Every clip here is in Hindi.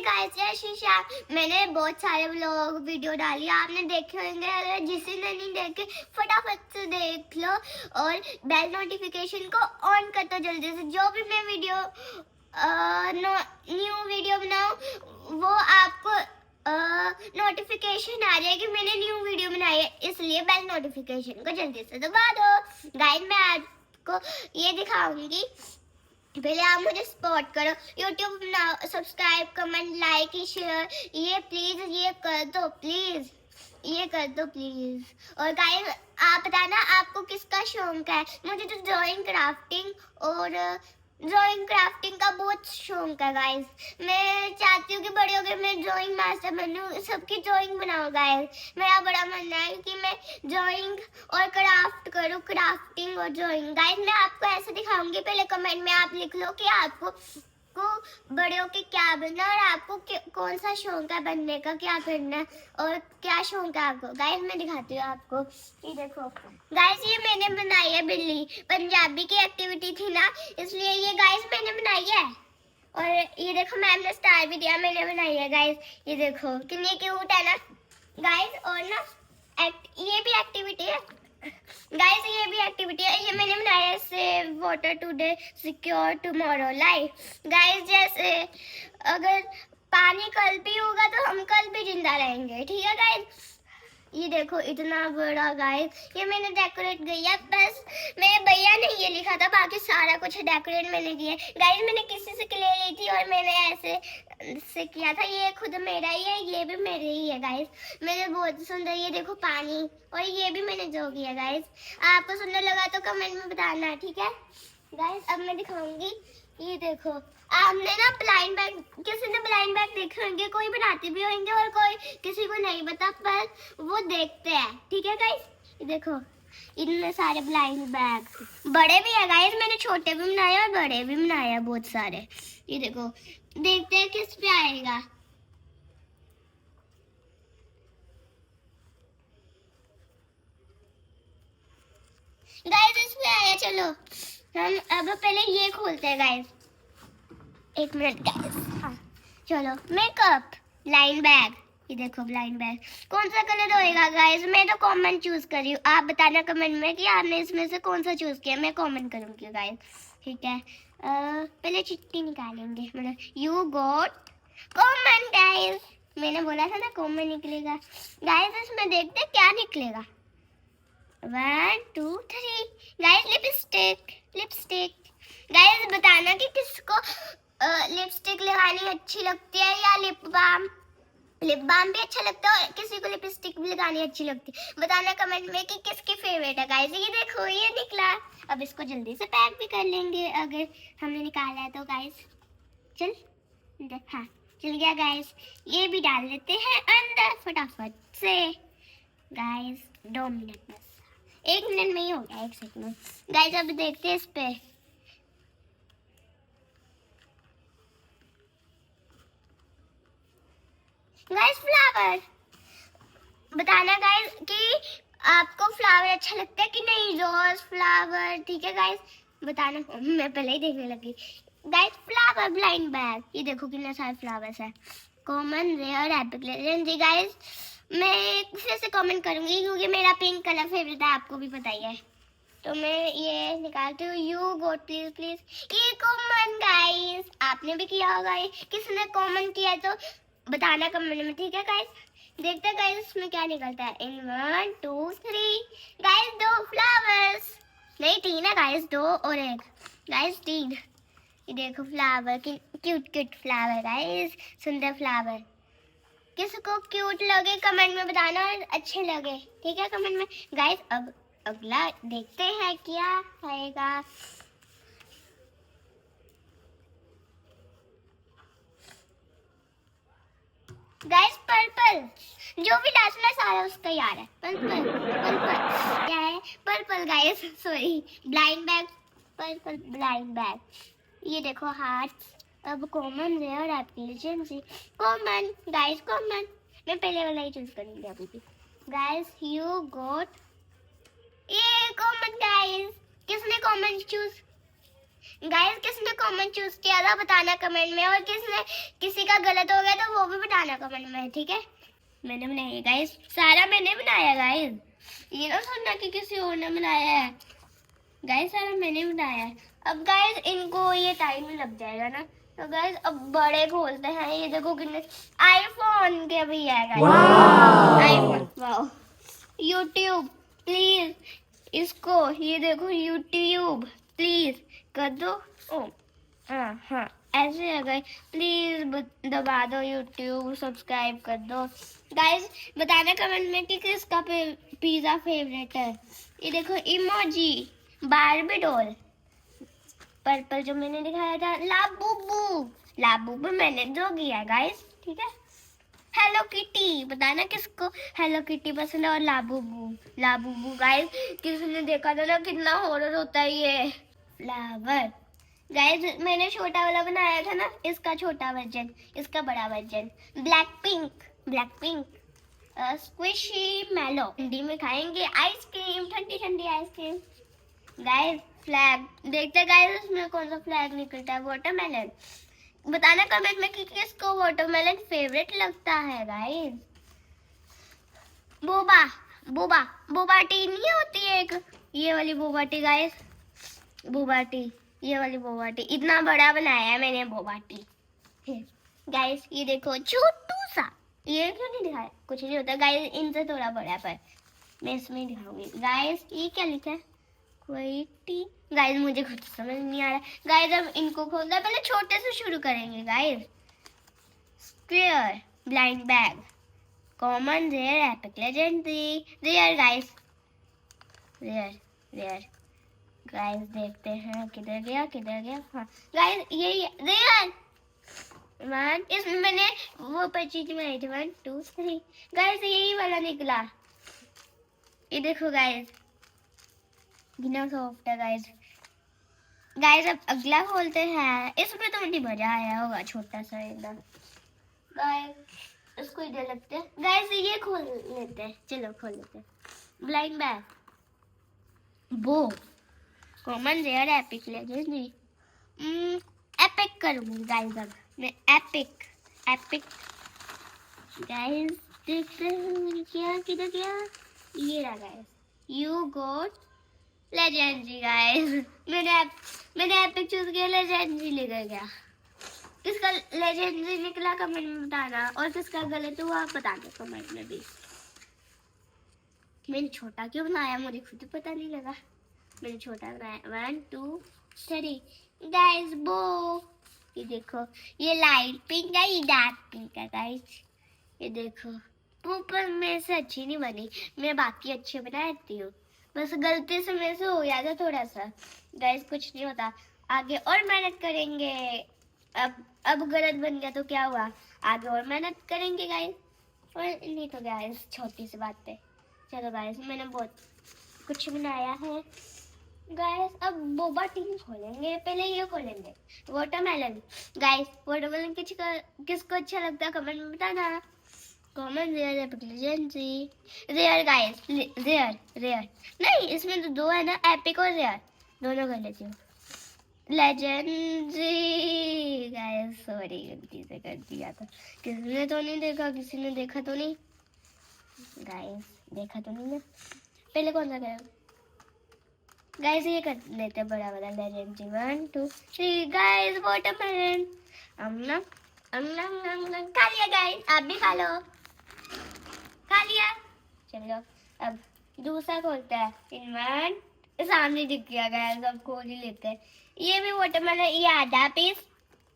गाइस, जय श्री श्याम। मैंने बहुत सारे व्लॉग वीडियो डाली, आपने देखे होंगे। अगर जिसने नहीं देखे फटाफट से देख लो और बेल नोटिफिकेशन को ऑन कर दो जल्दी से। जो भी मैं वीडियो न्यू वीडियो बनाऊं वो आपको नोटिफिकेशन आ जाएगी। मैंने न्यू वीडियो बनाई है, इसलिए बेल नोटिफिकेशन को जल्दी से दबा दो। गाइस, मैं आपको ये दिखाऊंगी। पहले आप मुझे सपोर्ट करो, यूट्यूब बनाओ, सब्सक्राइब, कमेंट, लाइक, शेयर, ये प्लीज ये कर दो, प्लीज ये कर दो प्लीज। और गाइस, आप बताना आपको किसका शौक है। मुझे तो ड्राइंग क्राफ्टिंग का बहुत शौक है गाइस। मैं चाहती हूँ कि बड़े होकर मैं ड्राइंग मास्टर बनूं, सबकी ड्राइंग बनाऊं गाइस। मेरा बड़ा मन है कि मैं ड्राइंग और क्राफ्ट करूं, क्राफ्टिंग और ड्राइंग। गाइस, मैं आपको ऐसे दिखाऊंगी। पहले कमेंट में आप लिख लो कि आपको बड़े होके क्या बनना है और आपको कौन सा शौक है बनने का, क्या करना है और क्या शौक है आपको। गाइस, मैं दिखाती हूँ आपको। ये देखो गाइस, ये मैंने बनाई है बिल्ली। पंजाबी की एक्टिविटी थी ना, इसलिए ये गाइस मैंने बनाई है। और ये देखो, मैम ने स्टार भी दिया, मैंने बनाई है गाइस। ये देखो कितनी क्यूट है ना गाइस। और ना ये भी एक्टिविटी है गाइस, ये भी एक्टिविटी है। ये मैंने बनाया है, save water today, secure tomorrow life. Guys, जैसे अगर पानी कल भी होगा तो हम कल भी जिंदा रहेंगे, ठीक है गाइस। ये देखो इतना बड़ा गाइस, ये मैंने डेकोरेट किया। बस मेरे भैया ने ये लिखा था, बाकी सारा कुछ डेकोरेट मैंने किया गाइस। मैंने किसी से क्ले ली थी और मैंने ऐसे से किया था। ये खुद मेरा ही है, ये भी मेरे ही है गाइस। मैंने बहुत सुंदर, ये देखो पानी, और ये भी मैंने जो किया गाइस। आपको सुंदर लगा तो कमेंट में बताना, ठीक है गाइस। अब मैं दिखाऊंगी। ये देखो, आपने ना ब्लाइंड बैग, किसी ने ब्लाइंड बैग देखे होंगे, कोई बनाते भी होंगे और कोई किसी को नहीं पता, पर वो देखते हैं, ठीक है गाइस। ये देखो इतने सारे ब्लाइंड बैग, बड़े भी है गाइस। मैंने छोटे भी बनाए और बड़े भी बनाए हैं बहुत सारे। ये देखो, देखते हैं किस पे आएगा। गाइस, इस पे आया। चलो हम अब पहले ये खोलते हैं गाइस। एक मिनट गाइस। हाँ चलो, मेकअप ब्लाइंड बैग। ये देखो ब्लाइंड बैग, कौन सा कलर होएगा गाइस। मैं तो कॉमन चूज कर रही हूँ, आप बताना कमेंट में कि आपने इसमें से कौन सा चूज किया। मैं कॉमन करूंगी गाइस, ठीक है। पहले चिट्ठी निकालेंगे। मतलब यू गॉट कॉमन गाइस, मैंने बोला था ना कॉमन निकलेगा गाइस। इसमें देखते हैं क्या निकलेगा। 1 2 3 गाइस, लिपस्टिक गाइस। बताना कि किसको लिपस्टिक लगानी अच्छी लगती है या लिप बाम भी अच्छा लगता है, और किसी को लिपस्टिक भी लगानी अच्छी लगती है। बताना कमेंट में कि किसकी फेवरेट है गाइस। ये देखो ये निकला। अब इसको जल्दी से पैक भी कर लेंगे अगर हमने निकाला है तो गाइस। हाँ चल गया गाइस। ये भी डाल लेते हैं अंदर फटाफट से गाइस। 2 मिनट बस, 1 मिनट में ही हो गया, 1 सेकंड में गाइस। अब देखते हैं इस पे। गाइस, फ्लावर बताना गाइस कि आपको फ्लावर अच्छा लगता है कि नहीं, रोज फ्लावर, ठीक है गाइस बताना। मैं पहले ही देखने लगी गाइस। फ्लावर ब्लाइंड बैग, ये देखो कितने सारे फ्लावर्स है। Common, rare, epic, legendary guys. मैं फिर से कमेंट करूंगी क्योंकि मेरा पिंक कलर फेवरेट है, आपको भी पता ही है। तो मैं ये निकालती हूँ। यू गो प्लीज ये कॉमन गाइस, आपने भी किया होगा। ये किसी ने कॉमन किया तो बताना कमेंट में, ठीक है गाइस। देखते हैं गाइस इसमें क्या निकलता है। इन 1 2 3 गाइस 2 फ्लावर्स, नहीं 3 है गाइस, 2 और 1 गाइस 3। ये देखो फ्लावर, क्यूट फ्लावर गाइस, सुंदर फ्लावर। किसको क्यूट लगे कमेंट में बताना और अच्छे लगे, ठीक है कमेंट में गाइस। अब अगला देखते हैं क्या आएगा। गाइस पर्पल, जो भी डांसना सारा उसका यार है। पर्पल क्या है, purple guys, sorry blind bag, purple blind bag. ये देखो हार्ट्स। अब common, rare, application, common guys, common. मैं पहले वाला ही चूज करूंगी अभी भी गाइस। यू गॉट ये कॉमन गाइस। किसने कॉमन चूज गाइस किसने कमेंट चूज किया था बताना कमेंट में, और किसी का गलत हो गया तो वो भी बताना कमेंट में, ठीक है। मैंने बनाया गाइस, सारा मैंने बनाया गाइस, ये ना सुनना कि किसी और ने बनाया है। गाइस सारा मैंने बनाया है। अब गाइस इनको ये टाइम लग जाएगा ना, तो गाइस अब बड़े खोलते हैं। ये देखो कितने आईफोन के भी है guys, iPhone. Wow, YouTube please इसको, ये देखो यूट्यूब प्लीज कर दो। ओ हाँ ऐसे है गाइस, प्लीज दबा दो यूट्यूब, सब्सक्राइब कर दो। गाइस बताना कमेंट में कि किसका पिज्जा फेवरेट है। ये देखो इमोजी, बारबी डॉल, पर्पल जो मैंने दिखाया था, लाबूबू मैंने जो किया गाइस, ठीक है। हेलो किटी, बताना किसको हेलो किटी पसंद है, और लाबूबू गाइस किसने देखा था ना कितना हॉरर होता है ये फ्लावर। गाइस मैंने छोटा वाला बनाया था ना, इसका छोटा वर्जन, इसका बड़ा वर्जन। ब्लैक पिंक स्क्विशी मैलो, ठंडी में खाएंगे आइसक्रीम, ठंडी ठंडी आइसक्रीम। गाइस फ्लैग देखते गाइस, इसमें कौन सा फ्लैग निकलता है, वाटरमेलन। बताना कमेंट में कि किसको वाटरमेलन फेवरेट लगता है गाइस। बोबा टी नहीं होती है एक, ये वाली बोबा टी गाइस, ये वाली बोबा टी, इतना बड़ा बनाया है मैंने बोबा टी। गाइस ये देखो छोटू सा, ये क्यों नहीं दिखाया, कुछ नहीं होता गाइस, इनसे थोड़ा बड़ा, पर मैं इसमें दिखाऊंगी। गाइस ये क्या लिखा है, कोई टी। गाइस मुझे खुद समझ नहीं आ रहा। गाइस अब इनको खोलना है, पहले छोटे से शुरू करेंगे guys. Square, blind bag, common, rare, epic, legendary, rare guys, rare guys देखते हैं किधर गया। हाँ गाइस ये रेयर वन, इसमें मैंने वो परचेज में आई थी 1 2 3 गाइस, यही वाला निकला। ये देखो गाइस बिना सॉफ्ट है गाइस अब अगला खोलते हैं। इसमें तो मुझे मजा आया होगा, छोटा सा एकदम। गाइस इसको इधर लगते हैं गाइस, ये खोल लेते हैं, चलो खोल लेते हैं। Blind bag, bow, common, rare, epic, legendary, epic करूंगी गाइस। अब मैं एपिक गाइस देखते हैं क्या किधर गया, ये रहा guys, you got legendary guys. मैंने एपिक चूज किया, लेजेंडरी लेकर गया। किसका लेजेंडरी निकला कमेंट में बताना, और किसका गलत हुआ आप बताना कमेंट में भी। मैंने छोटा क्यों बनाया, मुझे खुद पता नहीं लगा, मैंने छोटा बनाया। 1 2 3 गाइस बो, ये देखो ये लाइट पिंक है, ये डार्क पिंक है गाइस। ये देखो ऊपर में से अच्छी नहीं बनी, मैं बाकी अच्छे बनाती हूँ, बस गलती से मेरे से हो जाता थोड़ा सा गाइस, कुछ नहीं होता, आगे और मेहनत करेंगे। अब गलत बन गया तो क्या हुआ, आगे और मेहनत करेंगे गाइस, और नहीं तो गाइस छोटी सी बात पे। चलो गाइस मैंने बहुत कुछ बनाया है गाइस, अब बोबा टी खोलेंगे, पहले ये खोलेंगे वाटरमेलन। गाइस वाटरमेलन किसको अच्छा लगता है कमेंट में बताना। Common, rare, epic, legendary, rare guys, rare नहीं, इसमें तो दो है ना, एपिक और रेयर, दोनों कर लेती हूँ। लेजेंडरी गाइस सॉरी गलती से कर दिया था, किसी तो नहीं देखा, किसी ने देखा तो नहीं गाइस, देखा तो नहीं ना, पहले कौन सा करें गाइस, ये कर लेते हैं बड़ा वाला लेजेंडरी। 1 2 3 गाइस वाटरमेलन, खा लिया गाइस, आप भी खा लो, खा लिया। चलो अब दूसरा खोलते हैं, इन सामने दिख गया गाइस, अब खोल ही लेते हैं। ये भी वाटरमेलन, ये आधा पीस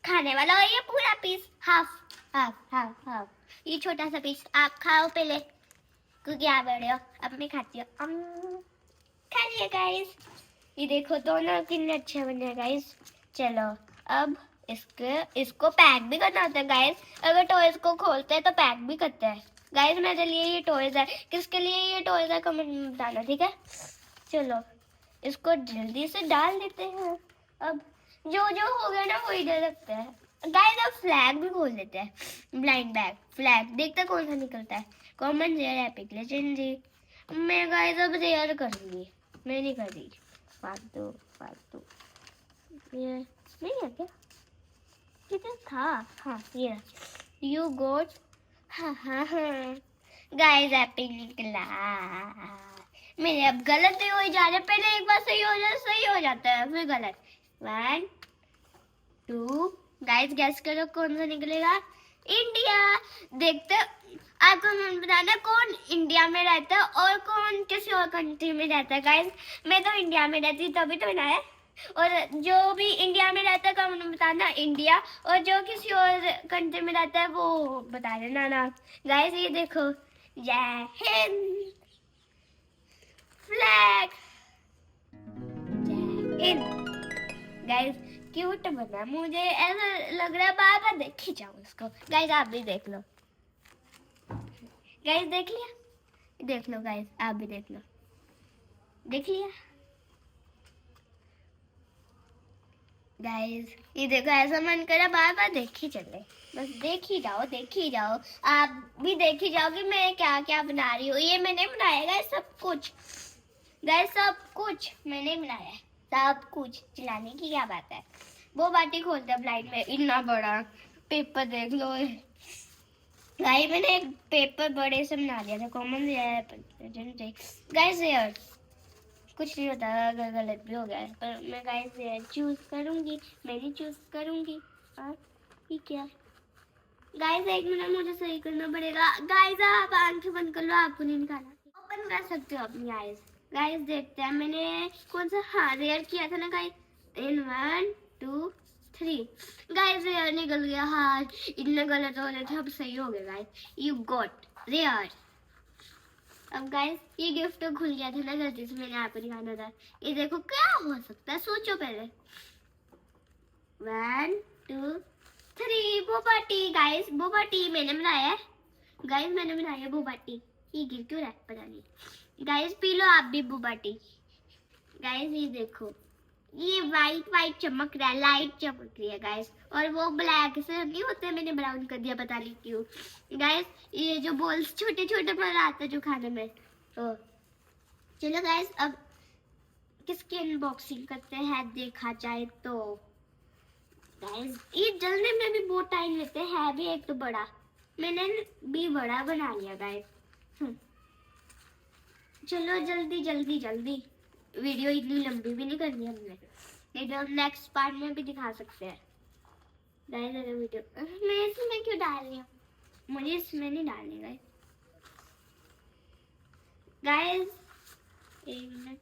खाने वाला और ये पूरा पीस हाफ, ये छोटा सा पीस आप खाओ पहले, क्योंकि आप बड़े हो, अब मैं खाती हूँ। खा लिया गाइस, ये देखो दोनों कितने अच्छे बने गाइस। चलो अब इसको पैक भी करना होता है गाइस, अगर टॉयज को खोलते हैं तो पैक भी करते हैं गाइस। मेरे लिए ये टॉयज है, किसके लिए ये टॉयज है कमेंट में बताना, ठीक है। चलो इसको जल्दी से डाल देते हैं, अब जो हो गया ना वो इधर रखते हैं गाइस। अब फ्लैग भी खोल लेते हैं, ब्लाइंड बैग, फ्लैग देखते कौन सा निकलता है, कॉमन, रेयर, एपिक, लेजेंडरी। मैं गाइस अब रेयर करूंगी, मैं नहीं कर रही, फालतू ये नहीं है क्या? कितना था? हाँ ये यू गोट। हाँ हाँ हाँ गाइस हैप्पी निकला। मेरे अब गलत ही हो जा रहे, पहले एक बार सही हो जाता है फिर गलत। 1 2 गाइस गैस करो कौन सा निकलेगा? इंडिया। देखते आपको हमें बताना कौन इंडिया में रहता है और कौन किसी और कंट्री में रहता है। गाइस मैं तो इंडिया में रहती तभी तो बनाया, और जो भी इंडिया में रहता है कमेंट में बताना इंडिया, और जो किसी और कंट्री में रहता है वो बता देना ना। गाइस ये देखो, जय हिंद फ्लैग, जय हिंद। गाइस क्यूट बना, मुझे ऐसा लग रहा है बार बार देख ही जाऊं इसको। गाइस आप भी देख लो। गाइस देख लिया? देख लो गाइस, आप भी देख लो। देख लिया? गाइस ये देखो, ऐसा मन करा बार बार देख ही चले, बस देख ही जाओ। आप भी देख ही जाओ कि मैं क्या क्या बना रही हूँ। ये मैंने बनाया गाइस सब कुछ। गाइस सब कुछ मैंने बनाया है, सब कुछ। चिल्लाने की क्या बात है? वो बाटी खोलते हैं ब्लाइंड में, इतना बड़ा पेपर देख लो। गाइस मैंने एक पेपर बड़े से बना लिया था, कॉमन गाइस यार कुछ नहीं होता अगर गलत भी हो गया है, पर मैं गाइस यार चूज करूंगी, मैंने चूज करूंगी। और ये क्या? गाइस एक मिनट मुझे सही करना पड़ेगा। गाइस आप आंखें बंद कर लो, आपको नहीं निकालना, ओपन कर सकते हो अपनी आईज। गाइस देखते हैं मैंने कौन सा, हाँ रेयर किया था ना गाइस। इन 1 2 3 गाइस रेयर निकल गया। हाँ इतने गलत हो रहे थे, अब सही हो गया गाइस। You got rare. अब गाइस ये गिफ्ट तो खुल गया था ना गलती से, मैंने आपको दिखाना था। ये देखो क्या हो सकता है, सोचो पहले। 1 2 3 बोबाटी। गाइस बोबाटी मैंने बनाया है। गाइस मैंने बनाया है बोबाटी। ये गिर क्यों रहा है पता नहीं। गाइस पी लो आप भी बोबाटी। गाइस ये देखो, ये वाइट चमक रहा है, लाइट चमक रही है गाइस, और वो ब्लैक से नहीं होते, मैंने ब्राउन कर दिया, पता नहीं क्यों। गाइस ये जो बॉल्स छोटे छोटे पर आता है जो खाने में, तो चलो गाइस अब किसकी अनबॉक्सिंग करते हैं देखा जाए तो। गाइस ये जलने में भी बहुत टाइम लेते हैं, भी एक तो बड़ा, मैंने भी बड़ा बना लिया गाइस। चलो जल्दी वीडियो इतनी लंबी भी नहीं करनी हमने, नहीं तो नेक्स्ट पार्ट में भी दिखा सकते हैं। गाइस अगर वीडियो मैं इसमें क्यों डाल रही हूँ, मुझे इसमें नहीं डालनी गाइस। गाइस एक मिनट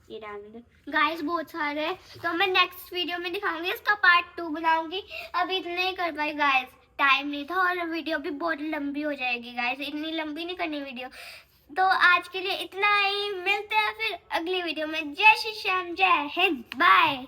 ये डाल दो गाइस, बहुत सारे हैं, तो मैं नेक्स्ट वीडियो में दिखाऊंगी, इसका पार्ट 2 बनाऊंगी। अभी इतने ही कर पाई गाइस, टाइम नहीं था, और वीडियो भी बहुत लंबी हो जाएगी गाइस, इतनी लंबी नहीं करनी वीडियो। तो आज के लिए इतना ही, मिलते हैं फिर अगली वीडियो में। जय श्री श्याम, जय हिंद, बाय।